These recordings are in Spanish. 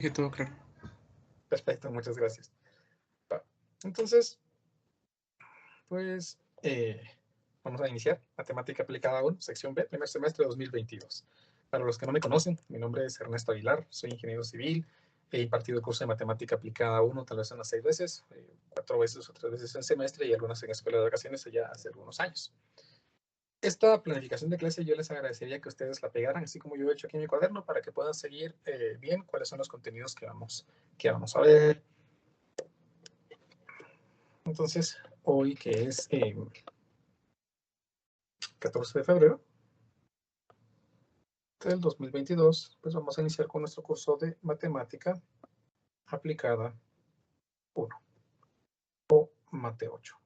Que todo claro. Perfecto, muchas gracias. Entonces, pues vamos a iniciar Matemática Aplicada 1, sección B, primer semestre de 2022. Para los que no me conocen, mi nombre es Ernesto Aguilar, soy ingeniero civil, he impartido el curso de Matemática Aplicada 1 tal vez unas 6 veces, 4 veces o 3 veces en semestre y algunas en escuela de vacaciones ya hace algunos años. Esta planificación de clase yo les agradecería que ustedes la pegaran, así como yo he hecho aquí en mi cuaderno, para que puedan seguir bien cuáles son los contenidos que vamos a ver. Entonces, hoy que es 14 de febrero del 2022, pues vamos a iniciar con nuestro curso de Matemática Aplicada 1 o Mate 8.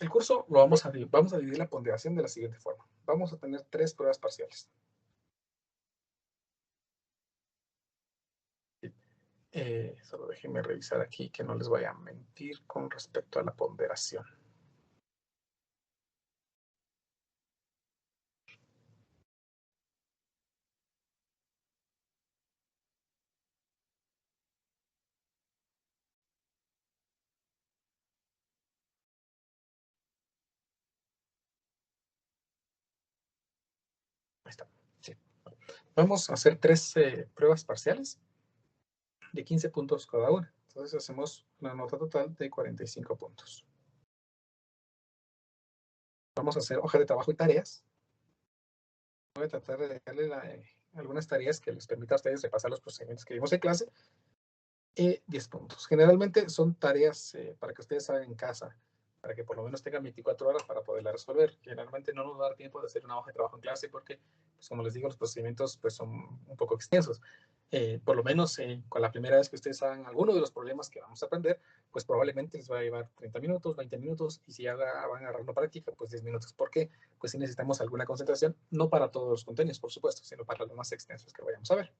El curso lo vamos a dividir la ponderación de la siguiente forma. Vamos a tener 3 pruebas parciales. Solo déjenme revisar aquí que no les vaya a mentir con respecto a la ponderación. Ahí está. Sí. Vamos a hacer 3 pruebas parciales de 15 puntos cada una. Entonces hacemos una nota total de 45 puntos. Vamos a hacer hoja de trabajo y tareas. Voy a tratar de dejarle algunas tareas que les permita a ustedes repasar los procedimientos que vimos en clase. 10 puntos. Generalmente son tareas para que ustedes hagan en casa, para que por lo menos tengan 24 horas para poderla resolver. Generalmente no nos va a dar tiempo de hacer una hoja de trabajo en clase porque, pues, como les digo, los procedimientos pues, son un poco extensos. Por lo menos con la primera vez que ustedes hagan alguno de los problemas que vamos a aprender, pues probablemente les va a llevar 30 minutos, 20 minutos, y si ya van agarrando práctica, pues 10 minutos. ¿Por qué? Pues si necesitamos alguna concentración, no para todos los contenidos, por supuesto, sino para los más extensos que vayamos a ver.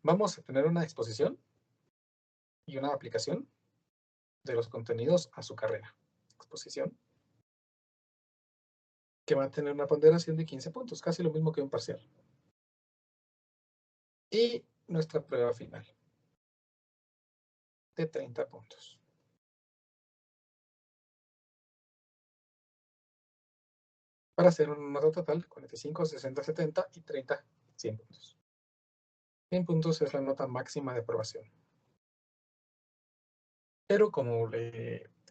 Vamos a tener una exposición y una aplicación de los contenidos a su carrera. Exposición, que va a tener una ponderación de 15 puntos, casi lo mismo que un parcial. Y nuestra prueba final, de 30 puntos. Para hacer una nota total, 45, 60, 70 y 30, 100 puntos. 100 puntos es la nota máxima de aprobación. Pero como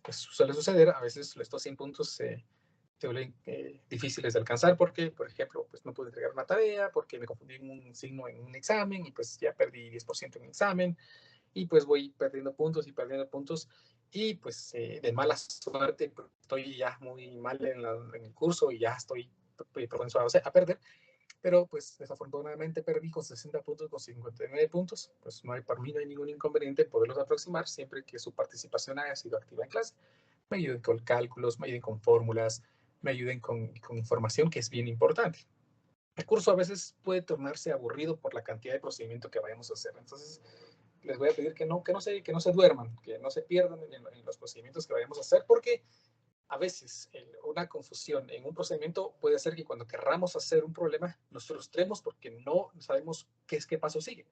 pues suele suceder, a veces estos 100 puntos se vuelven difíciles de alcanzar porque, por ejemplo, pues no pude entregar una tarea, porque me confundí en un signo en un examen y pues ya perdí 10% en el examen, y pues voy perdiendo puntos y pues de mala suerte pues, estoy ya muy mal en el curso y ya estoy propenso a perder, pero pues desafortunadamente perdí con 60 puntos, con 59 puntos, pues no hay, para mí no hay ningún inconveniente en poderlos aproximar siempre que su participación haya sido activa en clase. Me ayuden con cálculos, me ayuden con fórmulas, me ayuden con información que es bien importante. El curso a veces puede tornarse aburrido por la cantidad de procedimiento que vayamos a hacer, entonces les voy a pedir que no se duerman, que no se pierdan en los procedimientos que vayamos a hacer, porque a veces una confusión en un procedimiento puede ser que cuando querramos hacer un problema nos frustremos porque no sabemos qué paso sigue.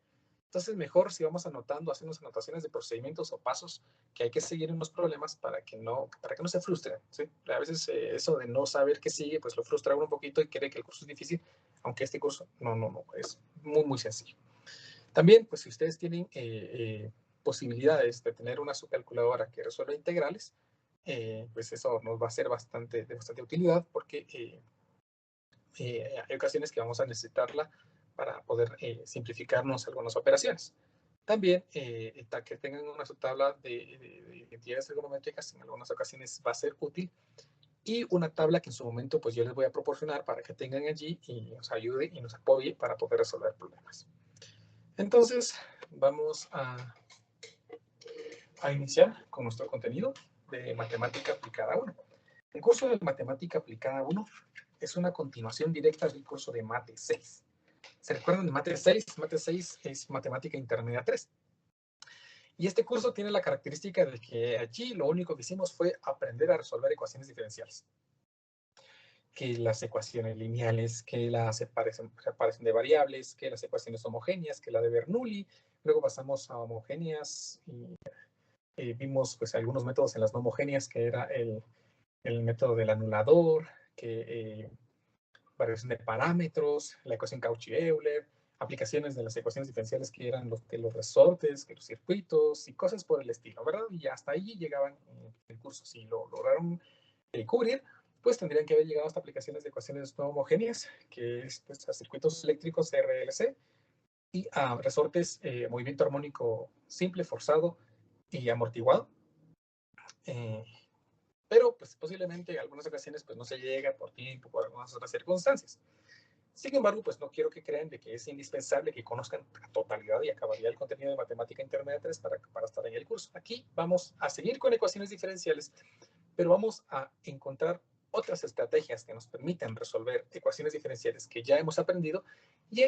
Entonces, mejor si vamos anotando, hacemos anotaciones de procedimientos o pasos que hay que seguir en los problemas para que no se frustren, ¿sí? A veces eso de no saber qué sigue, pues lo frustra uno un poquito y cree que el curso es difícil, aunque este curso no, es muy, muy sencillo. También, pues si ustedes tienen posibilidades de tener una subcalculadora que resuelva integrales, pues eso nos va a ser de bastante utilidad porque hay ocasiones que vamos a necesitarla para poder simplificarnos algunas operaciones. También que tengan una subtabla de identidades trigonométricas en algunas ocasiones va a ser útil, y una tabla que en su momento pues yo les voy a proporcionar para que tengan allí y nos ayude y nos apoye para poder resolver problemas. Entonces, vamos a iniciar con nuestro contenido de Matemática Aplicada 1. El curso de Matemática Aplicada 1 es una continuación directa del curso de Mate 6. ¿Se recuerdan de Mate 6? Mate 6 es Matemática Intermedia 3. Y este curso tiene la característica de que allí lo único que hicimos fue aprender a resolver ecuaciones diferenciales. que las ecuaciones lineales, que la separación de variables, que las ecuaciones homogéneas, que la de Bernoulli. Luego pasamos a homogéneas y vimos pues algunos métodos en las no homogéneas, que era el método del anulador, que variación de parámetros, la ecuación Cauchy-Euler, aplicaciones de las ecuaciones diferenciales que eran los resortes, que los circuitos y cosas por el estilo, ¿verdad? Y hasta ahí llegaban en el curso. Si lo lograron cubrir, pues tendrían que haber llegado hasta aplicaciones de ecuaciones no homogéneas, que es pues, a circuitos eléctricos RLC y a resortes movimiento armónico simple, forzado y amortiguado. Pero pues posiblemente en algunas ocasiones pues no se llega por tiempo, por algunas otras circunstancias. Sin embargo, pues no quiero que crean de que es indispensable que conozcan a totalidad y a cabalidad el contenido de matemática intermedia 3 para estar en el curso. Aquí vamos a seguir con ecuaciones diferenciales, pero vamos a encontrar otras estrategias que nos permiten resolver ecuaciones diferenciales que ya hemos aprendido y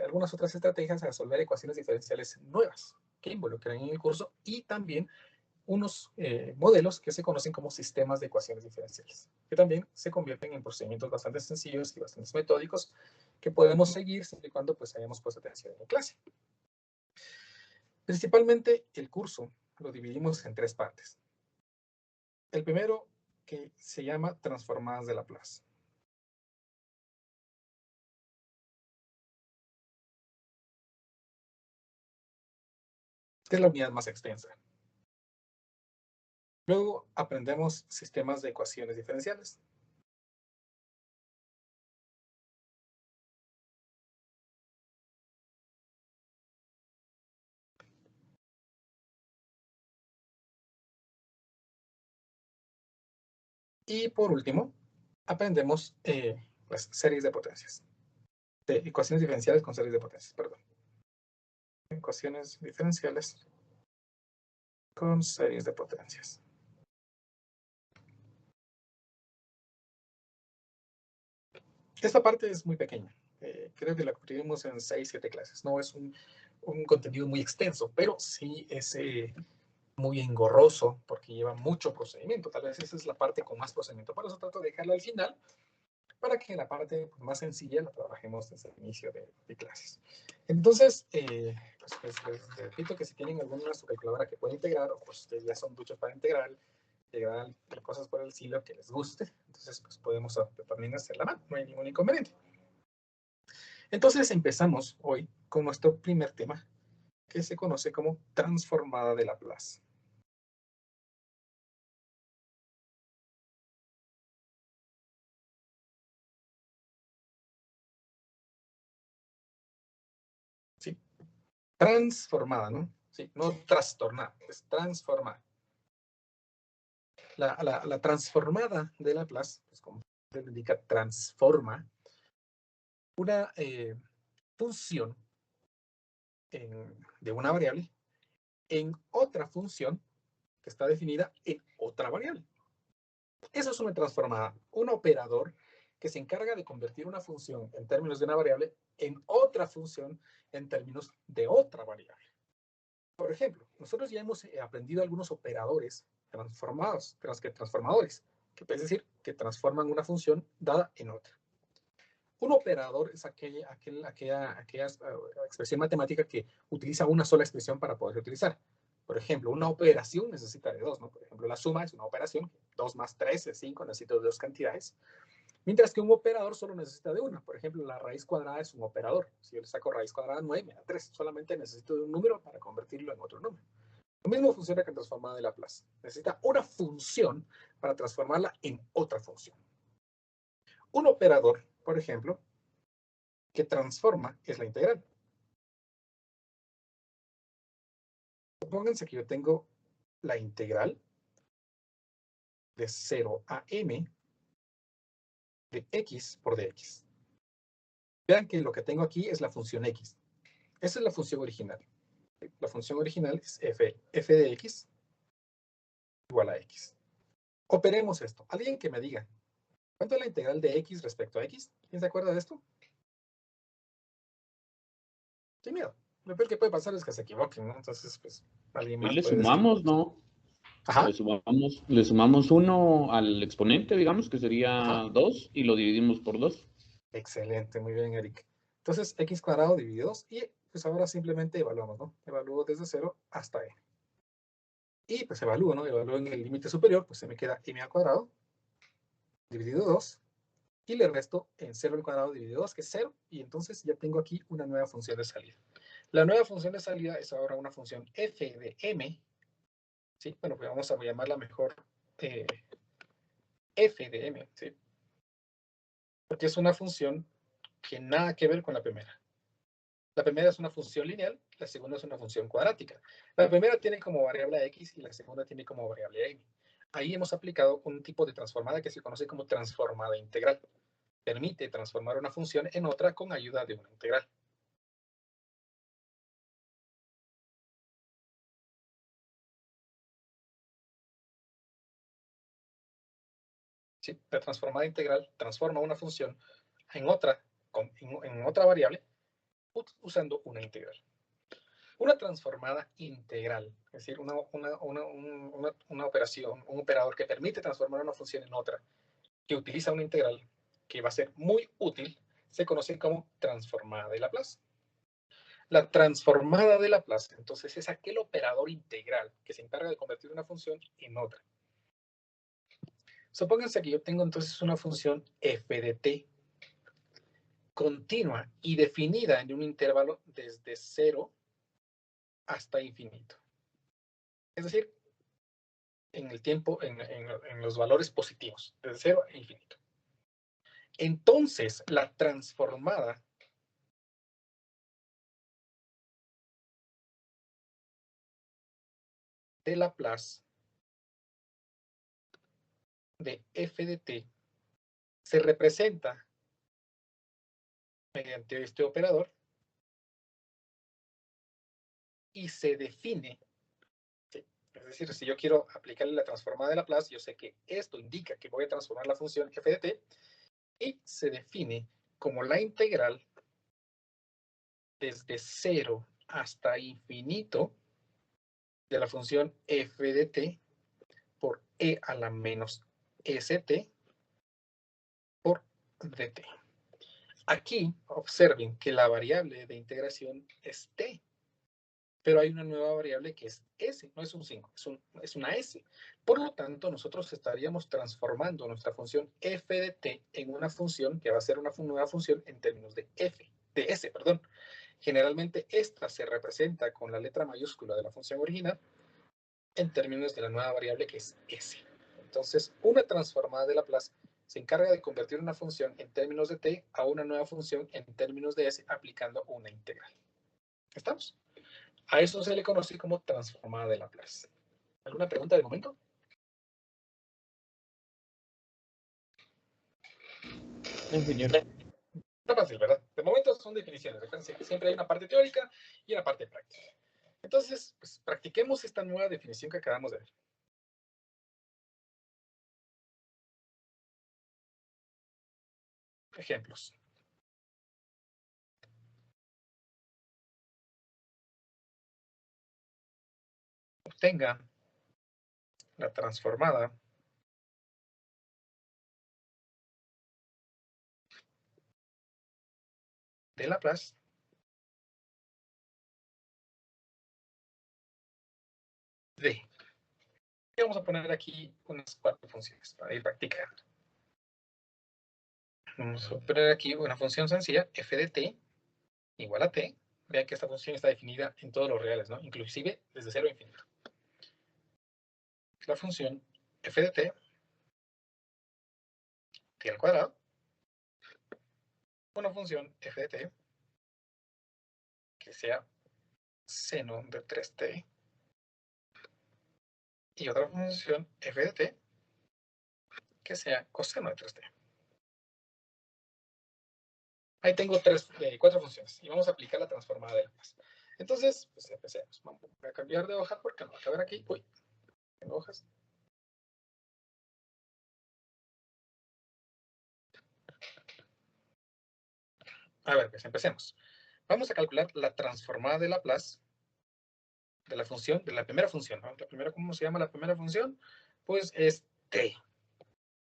algunas otras estrategias a resolver ecuaciones diferenciales nuevas que involucran en el curso y también unos modelos que se conocen como sistemas de ecuaciones diferenciales, que también se convierten en procedimientos bastante sencillos y bastante metódicos que podemos seguir siempre y cuando pues hayamos puesto atención en la clase. Principalmente el curso lo dividimos en 3 partes. El primero, que se llama transformadas de Laplace. Que es la unidad más extensa. Luego aprendemos sistemas de ecuaciones diferenciales. Y por último, aprendemos las series de potencias. De ecuaciones diferenciales con series de potencias, perdón. Ecuaciones diferenciales con series de potencias. Esta parte es muy pequeña. Creo que la cubriremos en 6, 7 clases. No es un contenido muy extenso, pero sí es muy engorroso porque lleva mucho procedimiento. Tal vez esa es la parte con más procedimiento. Por eso trato de dejarla al final para que la parte más sencilla la trabajemos desde el inicio de clases. Entonces, pues les repito que si tienen alguna calculadora que pueda integrar, o pues ustedes ya son duchos para integrar cosas por el estilo que les guste, entonces pues podemos también hacer la mano, no hay ningún inconveniente. Entonces empezamos hoy con nuestro primer tema, que se conoce como transformada de Laplace. Sí, transformada, ¿no? Sí, no trastornada, es transformada. La transformada de Laplace, pues como se indica, transforma una función de una variable en otra función que está definida en otra variable. Eso es una transformada, un operador que se encarga de convertir una función en términos de una variable en otra función en términos de otra variable. Por ejemplo, nosotros ya hemos aprendido algunos operadores transformadores, que es decir, que transforman una función dada en otra. Un operador es aquella expresión matemática que utiliza una sola expresión para poder utilizar. Por ejemplo, una operación necesita de dos, ¿no? Por ejemplo, la suma es una operación, 2 más 3 es 5, necesito de dos cantidades. Mientras que un operador solo necesita de una. Por ejemplo, la raíz cuadrada es un operador. Si yo le saco raíz cuadrada 9, me da 3. Solamente necesito de un número para convertirlo en otro número. Lo mismo funciona con transformada de Laplace. Necesita una función para transformarla en otra función. Un operador, por ejemplo, que transforma es la integral. Supónganse que yo tengo la integral de 0 a m de x por dx. Vean que lo que tengo aquí es la función x. Esa es la función original. La función original es f de x igual a x. Operemos esto. Alguien que me diga, ¿cuánto es la integral de x respecto a x? ¿Quién se acuerda de esto? Sin miedo. Lo peor que puede pasar es que se equivoquen, ¿no? Entonces, pues, alguien Hoy más le puede decir. sumamos, ¿no? Ajá, Le sumamos 1 al exponente, digamos, que sería ajá. 2, y lo dividimos por 2. Excelente, muy bien, Eric. Entonces, x cuadrado dividido 2 y pues ahora simplemente evaluamos, ¿no? Evalúo desde 0 hasta n. Y pues evalúo, ¿no? Evalúo en el límite superior, pues se me queda m al cuadrado dividido 2 y le resto en 0 al cuadrado dividido 2, que es 0, y entonces ya tengo aquí una nueva función de salida. La nueva función de salida es ahora una función f de m, ¿sí? Bueno, pues vamos a llamarla mejor f de m, ¿sí? Porque es una función que nada que ver con la primera. La primera es una función lineal, la segunda es una función cuadrática. La primera tiene como variable a x y la segunda tiene como variable a m. Ahí hemos aplicado un tipo de transformada que se conoce como transformada integral. Permite transformar una función en otra con ayuda de una integral. ¿Sí? La transformada integral transforma una función en otra, en otra variable usando una integral. Una transformada integral, es decir, una operación, un operador que permite transformar una función en otra, que utiliza una integral que va a ser muy útil, se conoce como transformada de Laplace. La transformada de Laplace, entonces, es aquel operador integral que se encarga de convertir una función en otra. Supónganse que yo tengo entonces una función f de t continua y definida en un intervalo desde 0 hasta infinito. Es decir, en el tiempo, en los valores positivos, desde 0 a infinito. Entonces, la transformada de Laplace de f de t se representa mediante este operador y se define. ¿Sí? Es decir, si yo quiero aplicarle la transformada de Laplace, yo sé que esto indica que voy a transformar la función f de t y se define como la integral desde 0 hasta infinito de la función f de t por e a la menos st por dt. Aquí observen que la variable de integración es t, pero hay una nueva variable que es s, no es un 5, es una s. Por lo tanto, nosotros estaríamos transformando nuestra función f de t en una función que va a ser una nueva función en términos de s, perdón. Generalmente esta se representa con la letra mayúscula de la función original en términos de la nueva variable que es s. Entonces, una transformada de Laplace se encarga de convertir una función en términos de t a una nueva función en términos de s aplicando una integral. ¿Estamos? A eso se le conoce como transformada de Laplace. ¿Alguna pregunta de momento? Señor. Está fácil, ¿verdad? De momento son definiciones. Siempre hay una parte teórica y una parte práctica. Entonces, pues, practiquemos esta nueva definición que acabamos de ver. Ejemplos. Obtenga la transformada de Laplace de. Y vamos a poner aquí unas 4 funciones para ir practicando. Vamos a poner aquí una función sencilla, f de t igual a t. Vean que esta función está definida en todos los reales, ¿no? Inclusive desde 0 a infinito. La función f de t al cuadrado, una función f de t que sea seno de 3t y otra función f de t que sea coseno de 3t. Ahí tengo 4 funciones y vamos a aplicar la transformada de Laplace. Entonces, pues empecemos. Vamos a cambiar de hoja porque no va a caber aquí. Uy, tengo hojas. A ver, pues empecemos. Vamos a calcular la transformada de Laplace de la función, de la primera función, ¿no? La primera, ¿cómo se llama la primera función? Pues es t.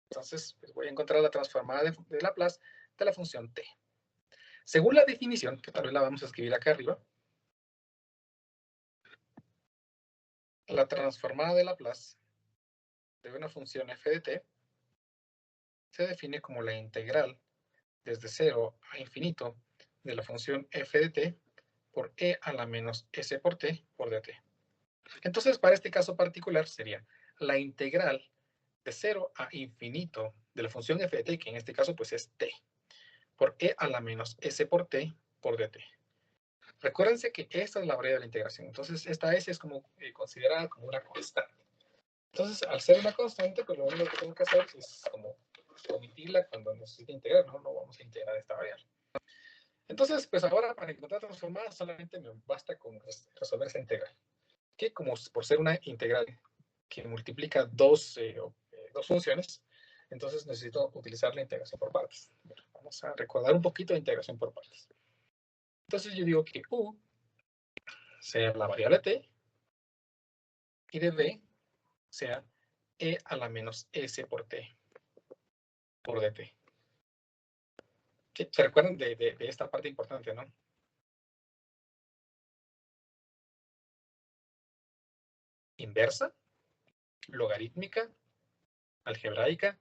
Entonces, pues voy a encontrar la transformada de Laplace de la función t. Según la definición, que tal vez la vamos a escribir acá arriba, la transformada de Laplace de una función f de t se define como la integral desde 0 a infinito de la función f de t por e a la menos s por t por dt. Entonces, para este caso particular sería la integral de 0 a infinito de la función f de t, que en este caso pues es t, por e a la menos s por t por dt. Recuérdense que esta es la variable de la integración. Entonces, esta s es como considerada como una constante. Entonces, al ser una constante, pues lo único que tengo que hacer es como omitirla cuando necesite integrar, ¿no? No vamos a integrar esta variable. Entonces, pues ahora para encontrar transformada solamente me basta con resolver esa integral. Que como por ser una integral que multiplica dos funciones, entonces necesito utilizar la integración por partes. Bueno, vamos a recordar un poquito de integración por partes. Entonces yo digo que u sea la variable t y de b sea e a la menos s por t por dt. ¿Sí? ¿Se recuerdan de esta parte importante, no? Inversa, logarítmica, algebraica,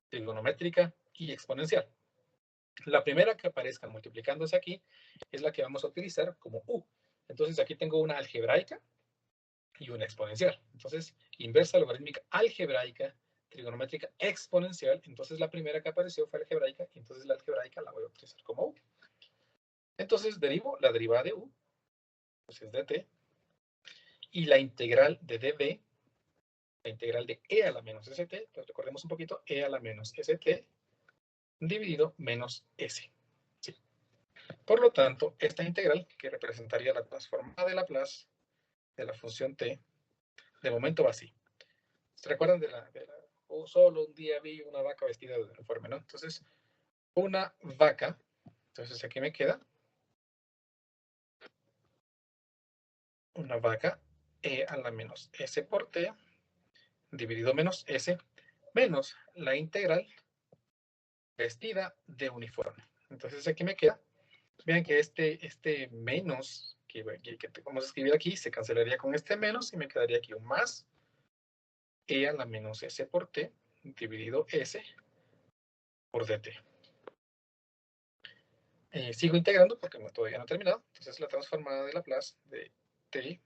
trigonométrica y exponencial. La primera que aparezca multiplicándose aquí es la que vamos a utilizar como u. Entonces aquí tengo una algebraica y una exponencial. Entonces, inversa, logarítmica, algebraica, trigonométrica, exponencial. Entonces la primera que apareció fue algebraica y entonces la algebraica la voy a utilizar como u. Entonces derivo la derivada de u, pues es dt, y la integral de db, la integral de e a la menos st, pues recordemos un poquito, e a la menos st dividido menos s. ¿Sí? Por lo tanto, esta integral, que representaría la transformada de Laplace de la función t, de momento va así. ¿Se recuerdan solo un día vi una vaca vestida de uniforme, ¿no? Entonces, una vaca, entonces aquí me queda una vaca e a la menos s por t dividido menos s menos la integral vestida de uniforme. Entonces aquí me queda, vean que este menos que vamos a escribir aquí se cancelaría con este menos y me quedaría aquí un más e a la menos s por t dividido s por dt. Sigo integrando porque todavía no he terminado. Entonces la transformada de Laplace de t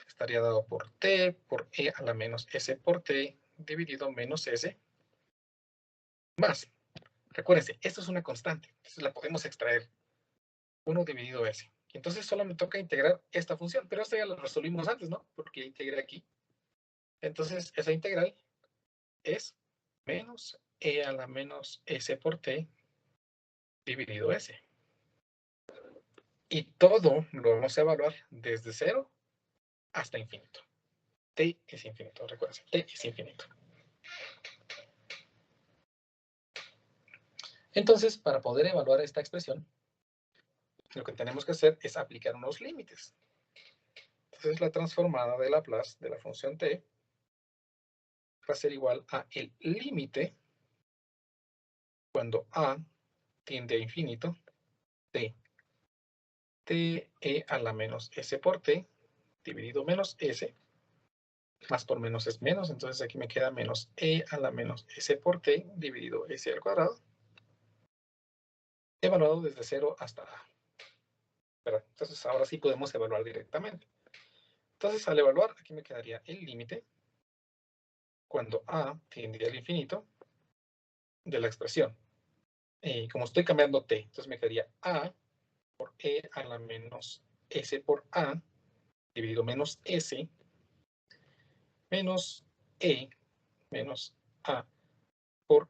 estaría dado por t por e a la menos s por t dividido menos s más. Recuérdense, esto es una constante, entonces la podemos extraer. 1 dividido s. Entonces solo me toca integrar esta función, pero esta ya la resolvimos antes, ¿no? Porque ya integré aquí. Entonces esa integral es menos e a la menos s por t dividido s. Y todo lo vamos a evaluar desde 0 hasta infinito. T es infinito, recuerden, t es infinito. Entonces, para poder evaluar esta expresión, lo que tenemos que hacer es aplicar unos límites. Entonces, la transformada de Laplace de la función t va a ser igual a el límite cuando a tiende a infinito de t e a la menos s por t dividido menos s, más por menos es menos, entonces aquí me queda menos e a la menos s por t dividido s al cuadrado, evaluado desde 0 hasta a. ¿Verdad? Entonces ahora sí podemos evaluar directamente. Entonces al evaluar, aquí me quedaría el límite cuando a tiende al infinito de la expresión. Como estoy cambiando t, entonces me quedaría a por e a la menos s por a dividido menos s menos e menos a por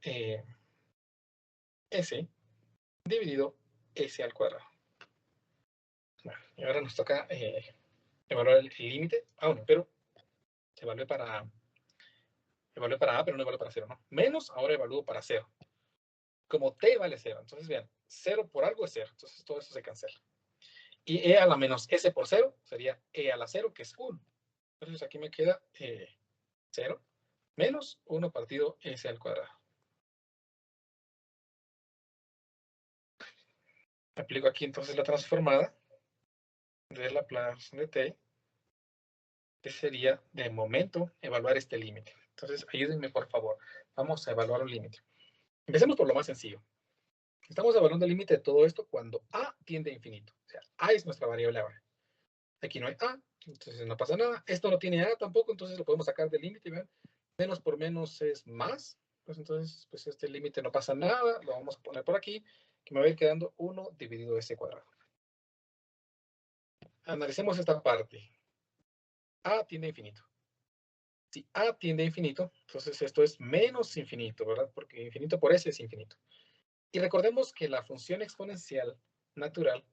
s dividido s al cuadrado. Bueno, y ahora nos toca evaluar el límite. Bueno, pero evalué para a, pero no evalué para 0, ¿no? Menos, ahora evalúo para 0. Como t vale 0, entonces vean, 0 por algo es 0, entonces todo eso se cancela. Y e a la menos s por 0 sería e a la 0, que es 1. Entonces aquí me queda 0 menos 1 partido s al cuadrado. Aplico aquí entonces la transformada de Laplace de t, que sería de momento evaluar este límite. Entonces ayúdenme por favor. Vamos a evaluar un límite. Empecemos por lo más sencillo. Estamos evaluando el límite de todo esto cuando a tiende a infinito. O sea, a es nuestra variable ahora. Aquí no hay a, entonces no pasa nada. Esto no tiene a tampoco, entonces lo podemos sacar del límite. ¿Ven? Menos por menos es más. Pues entonces, pues este límite no pasa nada. Lo vamos a poner por aquí, que me va a ir quedando 1 dividido s cuadrado. Analicemos esta parte. A tiende a infinito. Si a tiende a infinito, entonces esto es menos infinito, ¿verdad? Porque infinito por s es infinito. Y recordemos que la función exponencial natural,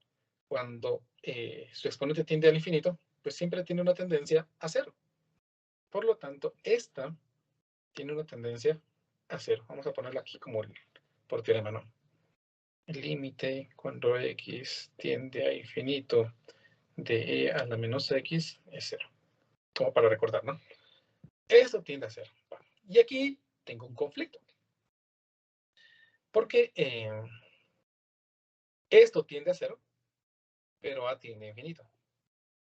cuando su exponente tiende al infinito, pues siempre tiene una tendencia a cero. Por lo tanto, esta tiene una tendencia a cero. Vamos a ponerla aquí como por teorema, ¿no? El límite cuando x tiende a infinito de e a la menos x es cero. Como para recordar, ¿no? Eso tiende a cero. Y aquí tengo un conflicto. Porque esto tiende a cero, pero a tiende a infinito.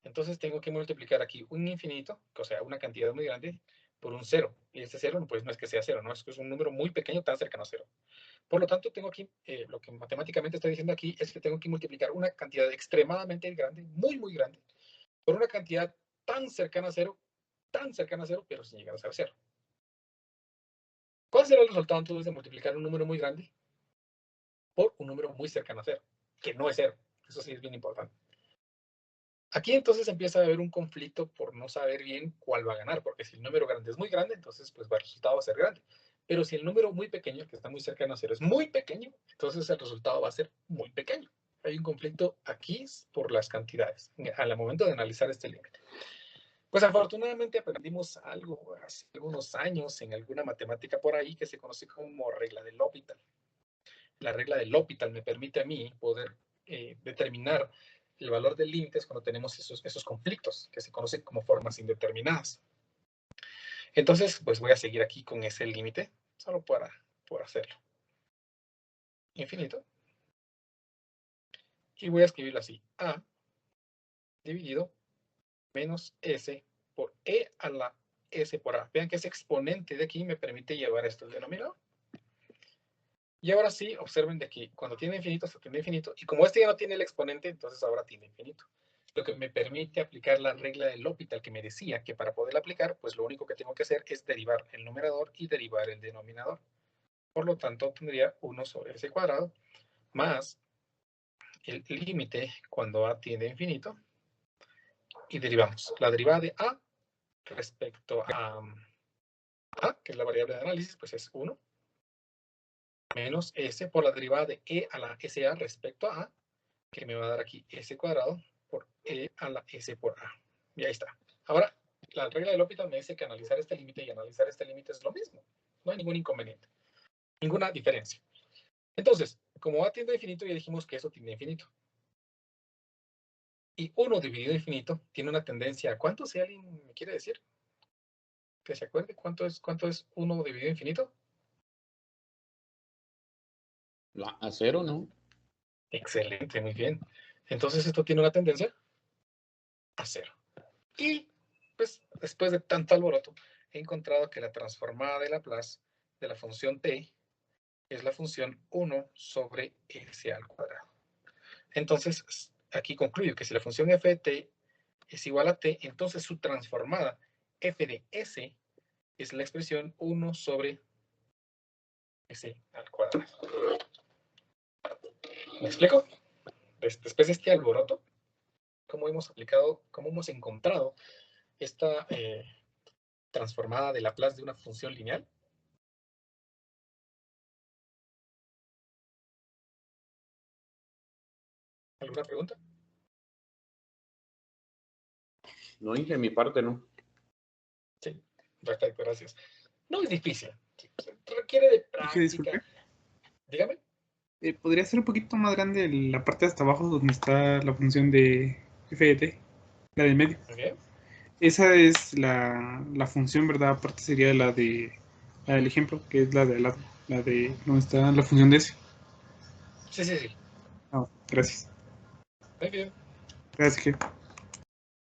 Entonces tengo que multiplicar aquí un infinito, o sea, una cantidad muy grande, por un cero. Y este cero, pues no es que sea cero, ¿no? Es que es un número muy pequeño, tan cercano a cero. Por lo tanto, tengo aquí, lo que matemáticamente estoy diciendo aquí es que tengo que multiplicar una cantidad extremadamente grande, muy, muy grande, por una cantidad tan cercana a cero, pero sin llegar a ser cero. ¿Cuál será el resultado entonces de multiplicar un número muy grande por un número muy cercano a cero? Que no es cero. Eso sí es bien importante. Aquí entonces empieza a haber un conflicto por no saber bien cuál va a ganar, porque si el número grande es muy grande, entonces pues el resultado va a ser grande. Pero si el número muy pequeño, que está muy cercano a cero, es muy pequeño, entonces el resultado va a ser muy pequeño. Hay un conflicto aquí por las cantidades, al momento de analizar este límite. Pues afortunadamente aprendimos algo hace algunos años en alguna matemática por ahí que se conoce como regla de L'Hopital. La regla de L'Hopital me permite a mí poder determinar el valor del límite cuando tenemos esos conflictos que se conocen como formas indeterminadas. Entonces, pues voy a seguir aquí con ese límite, solo por hacerlo. Infinito. Y voy a escribirlo así. A dividido menos S por E a la S por A. Vean que ese exponente de aquí me permite llevar esto al denominador. Y ahora sí, observen de que cuando tiene infinito, se tiene infinito. Y como este ya no tiene el exponente, entonces ahora tiene infinito. Lo que me permite aplicar la regla del L'Hopital que me decía que para poderla aplicar, pues lo único que tengo que hacer es derivar el numerador y derivar el denominador. Por lo tanto, tendría 1 sobre s cuadrado más el límite cuando a tiende a infinito. Y derivamos la derivada de a respecto a que es la variable de análisis, pues es 1, menos s por la derivada de e a la sa respecto a a, que me va a dar aquí s cuadrado por e a la s por a. Y ahí está. Ahora, la regla del L'Hopital me dice que analizar este límite y analizar este límite es lo mismo. No hay ningún inconveniente. Ninguna diferencia. Entonces, como a tiende a infinito, ya dijimos que eso tiende a infinito. Y 1 dividido a infinito tiene una tendencia a ¿cuánto? Si alguien me quiere decir que se acuerde, ¿cuánto es 1 dividido a infinito? A cero, ¿no? Excelente, muy bien. Entonces esto tiene una tendencia a cero. Y pues después de tanto alboroto, he encontrado que la transformada de Laplace de la función t es la función 1 sobre s al cuadrado. Entonces, aquí concluyo que si la función f de t es igual a t, entonces su transformada f de s es la expresión 1 sobre s al cuadrado. ¿Me explico? Después de este alboroto, ¿cómo hemos encontrado esta transformada de Laplace de una función lineal? ¿Alguna pregunta? No, de mi parte, no. Sí, perfecto, gracias. No es difícil, requiere de práctica. Dígame. podría ser un poquito más grande la parte de hasta abajo donde está la función de f de t, la del medio. Ok. Esa es la función, ¿verdad? Aparte sería la del ejemplo, que es la de al lado, la de donde está la función de s. Sí, sí, sí. Ah, gracias. Muy bien, Gracias, que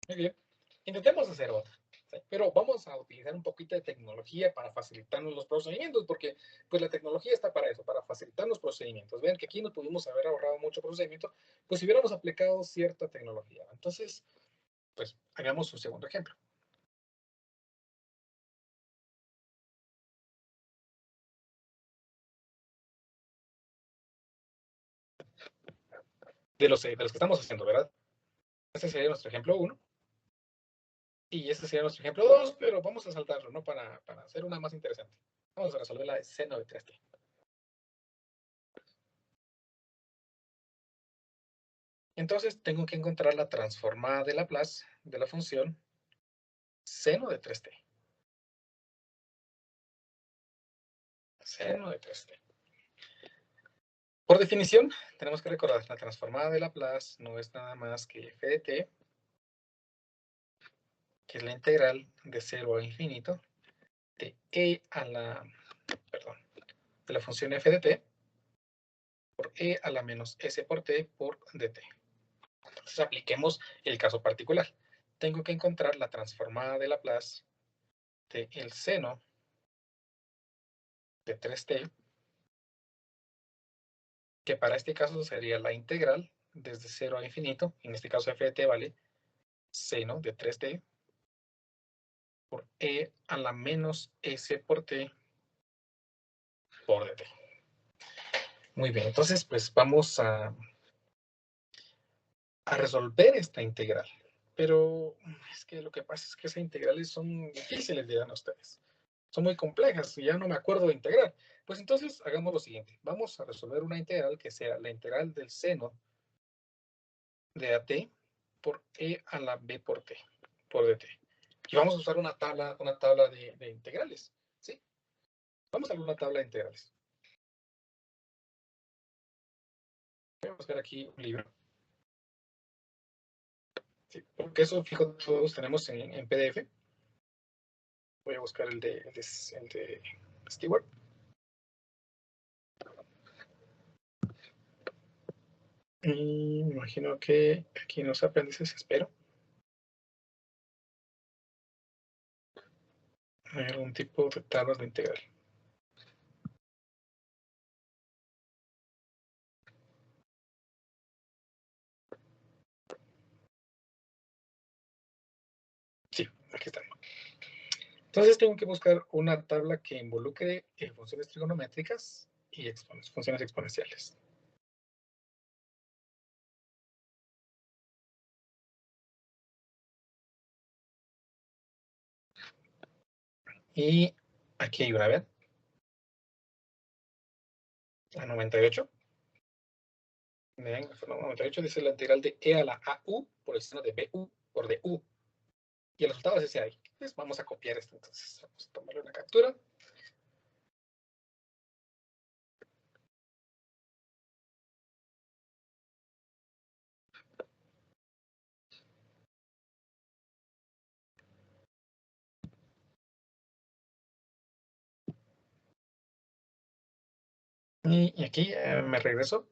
muy bien. Intentemos hacer otra. ¿Sí? Pero vamos a utilizar un poquito de tecnología para facilitarnos los procedimientos, porque pues la tecnología está para eso, para facilitar los procedimientos. Vean que aquí no pudimos haber ahorrado mucho procedimiento, pues si hubiéramos aplicado cierta tecnología. Entonces, pues hagamos un segundo ejemplo. De los que estamos haciendo, ¿verdad? Este sería nuestro ejemplo 1. Y este sería nuestro ejemplo 2, pero vamos a saltarlo, ¿no? Para hacer una más interesante. Vamos a resolver la de seno de 3t. Entonces tengo que encontrar la transformada de Laplace de la función seno de 3t. Seno de 3t. Por definición, tenemos que recordar, la transformada de Laplace no es nada más que f de t, que es la integral de 0 a infinito de de la función f de t por e a la menos s por t por dt. Entonces apliquemos el caso particular. Tengo que encontrar la transformada de Laplace de el seno de 3t, que para este caso sería la integral desde 0 a infinito, en este caso f de t vale seno de 3t por e a la menos s por t por dt. Muy bien, entonces pues vamos a resolver esta integral. Pero es que lo que pasa es que esas integrales son difíciles, dirán ustedes. Son muy complejas y ya no me acuerdo de integrar. Pues entonces hagamos lo siguiente. Vamos a resolver una integral que sea la integral del seno de at por e a la b por t, por dt. Y vamos a usar una tabla de integrales. ¿Sí? Vamos a ver una tabla de integrales. Voy a buscar aquí un libro. Sí, porque eso, fijo, todos tenemos en PDF. Voy a buscar el de Stewart. Y me imagino que aquí en los apéndices, espero, hay algún tipo de tablas de integral. Sí, aquí están. Entonces tengo que buscar una tabla que involucre funciones trigonométricas y funciones exponenciales. Y aquí hay una, ¿ven? La 98. Ven, la 98 dice la integral de e a la AU por el seno de BU por DU. Y el resultado es ese ahí. Pues vamos a copiar esto. Entonces vamos a tomarle una captura. Y aquí me regreso.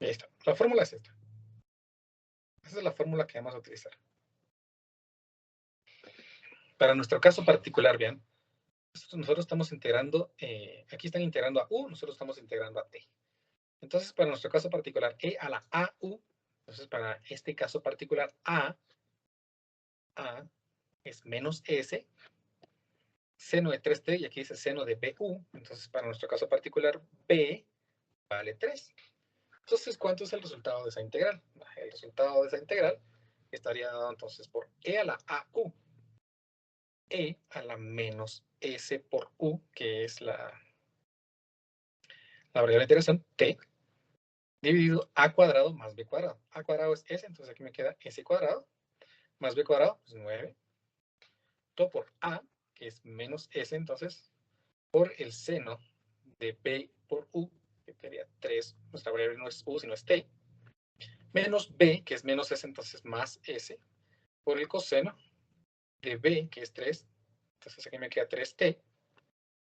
Y ahí está. La fórmula es esta. Esa es la fórmula que vamos a utilizar. Para nuestro caso particular, vean, nosotros estamos integrando, aquí están integrando a U, nosotros estamos integrando a T. Entonces, para nuestro caso particular, E a la AU, entonces para este caso particular, A es menos S, seno de 3T, y aquí dice seno de BU, entonces para nuestro caso particular, B vale 3. Entonces, ¿cuánto es el resultado de esa integral? El resultado de esa integral estaría dado entonces por E a la AU, E a la menos S por U, que es la variable de integración, T, dividido A cuadrado más B cuadrado. A cuadrado es S, entonces aquí me queda S cuadrado, más B cuadrado, pues 9. Todo por A, que es menos S, entonces, por el seno de b por u, que sería 3, nuestra variable no es u, sino es t, menos b, que es menos s, entonces más s, por el coseno de b, que es 3, entonces aquí me queda 3t,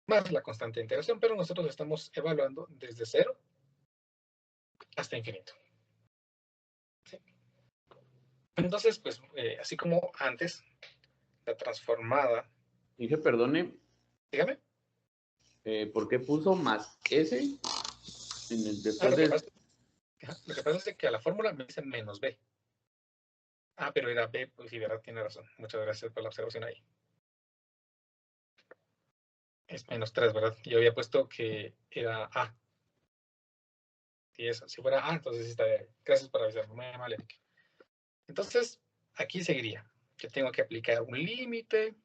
más la constante de integración, pero nosotros estamos evaluando desde 0 hasta infinito. ¿Sí? Entonces, pues, así como antes, la transformada... Dije, perdone. Dígame. ¿Por qué puso más S? Después lo que pasa es que a la fórmula me dice menos b. Pero era b, pues sí, verdad, tiene razón. Muchas gracias por la observación ahí. Es menos 3, ¿verdad? Yo había puesto que era a. Si fuera a, entonces sí está bien. Gracias por avisarme, muy amable. Entonces, aquí seguiría. Que tengo que aplicar un límite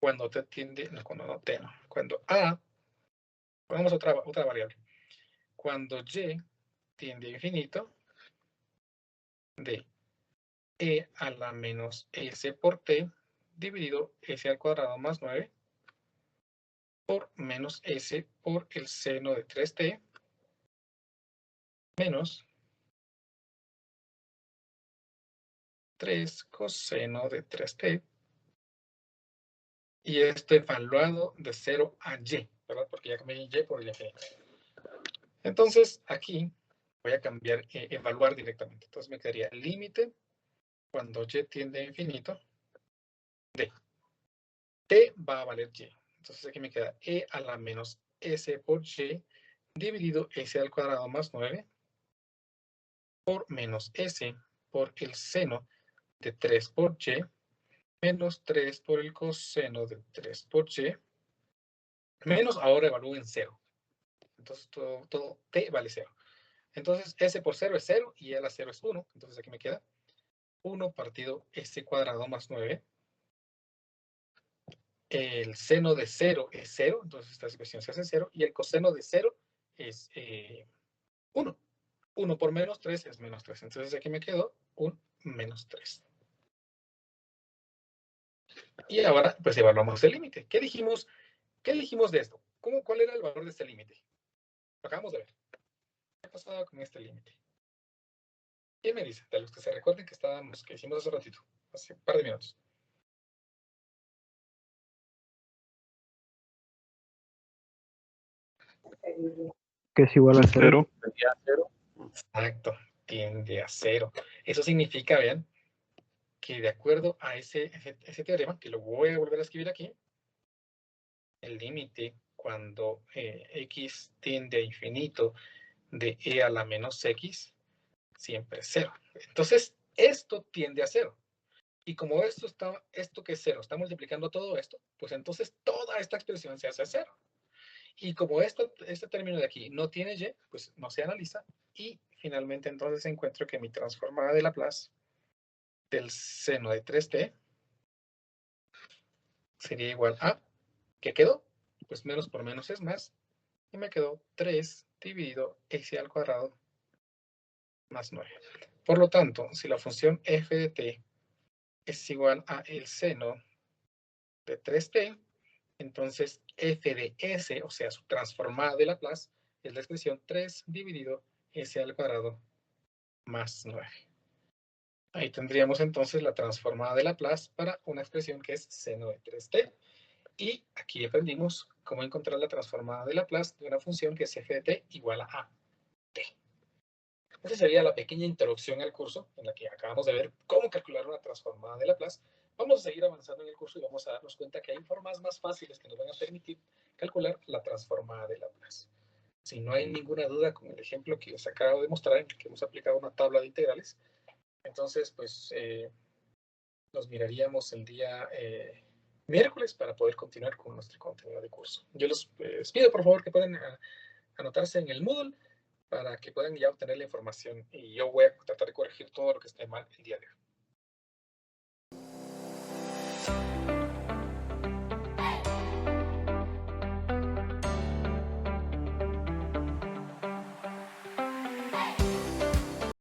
cuando t tiende, no, cuando no t, no. Cuando a, pongamos otra variable. Cuando y tiende a infinito, de e a la menos s por t dividido s al cuadrado más 9 por menos s por el seno de 3t menos 3 coseno de 3t, y esto evaluado de 0 a y, ¿verdad? Porque ya cambié y por el infinito. Entonces, aquí voy a cambiar, evaluar directamente. Entonces me quedaría límite cuando y tiende a infinito de t va a valer y. Entonces aquí me queda e a la menos s por y dividido s al cuadrado más 9 por menos s por el seno de 3 por y menos 3 por el coseno de 3 por y menos, ahora evalúen 0. Entonces todo t vale 0. Entonces s por 0 es 0 y a la 0 es 1. Entonces aquí me queda 1 partido s cuadrado más 9. El seno de 0 es 0, entonces esta expresión se hace 0, y el coseno de 0 es 1. 1 por menos 3 es menos 3. Entonces aquí me quedó un menos 3. Y ahora, pues evaluamos el límite. ¿Qué dijimos de esto? ¿Cuál era el valor de este límite? Lo acabamos de ver. ¿Qué pasaba con este límite? ¿Quién me dice? De los que se recuerden que hicimos hace ratito, hace un par de minutos. Que es igual a 0. Exacto, tiende a 0. Eso significa, vean, que de acuerdo a ese teorema, que lo voy a volver a escribir aquí, el límite cuando x tiende a infinito de e a la menos x siempre es 0. Entonces, esto tiende a 0. Y como esto que es 0 está multiplicando todo esto, pues entonces toda esta expresión se hace 0. Y como este término de aquí no tiene y, pues no se analiza. Y finalmente entonces encuentro que mi transformada de Laplace del seno de 3t sería igual a, ¿qué quedó? Pues menos por menos es más. Y me quedó 3 dividido x al cuadrado más 9. Por lo tanto, si la función f de t es igual a el seno de 3t, entonces f de s, o sea, su transformada de Laplace, es la expresión 3 dividido s al cuadrado más 9. Ahí tendríamos entonces la transformada de Laplace para una expresión que es seno de 3t. Y aquí aprendimos cómo encontrar la transformada de Laplace de una función que es f de t igual a t. Esa sería la pequeña introducción al curso en la que acabamos de ver cómo calcular una transformada de Laplace. Vamos a seguir avanzando en el curso y vamos a darnos cuenta que hay formas más fáciles que nos van a permitir calcular la transformada de Laplace. Si no hay ninguna duda con el ejemplo que les acabo de mostrar, en el que hemos aplicado una tabla de integrales, entonces pues nos miraríamos el día miércoles para poder continuar con nuestro contenido de curso. Yo les pido por favor que puedan anotarse en el Moodle para que puedan ya obtener la información, y yo voy a tratar de corregir todo lo que esté mal el día de hoy.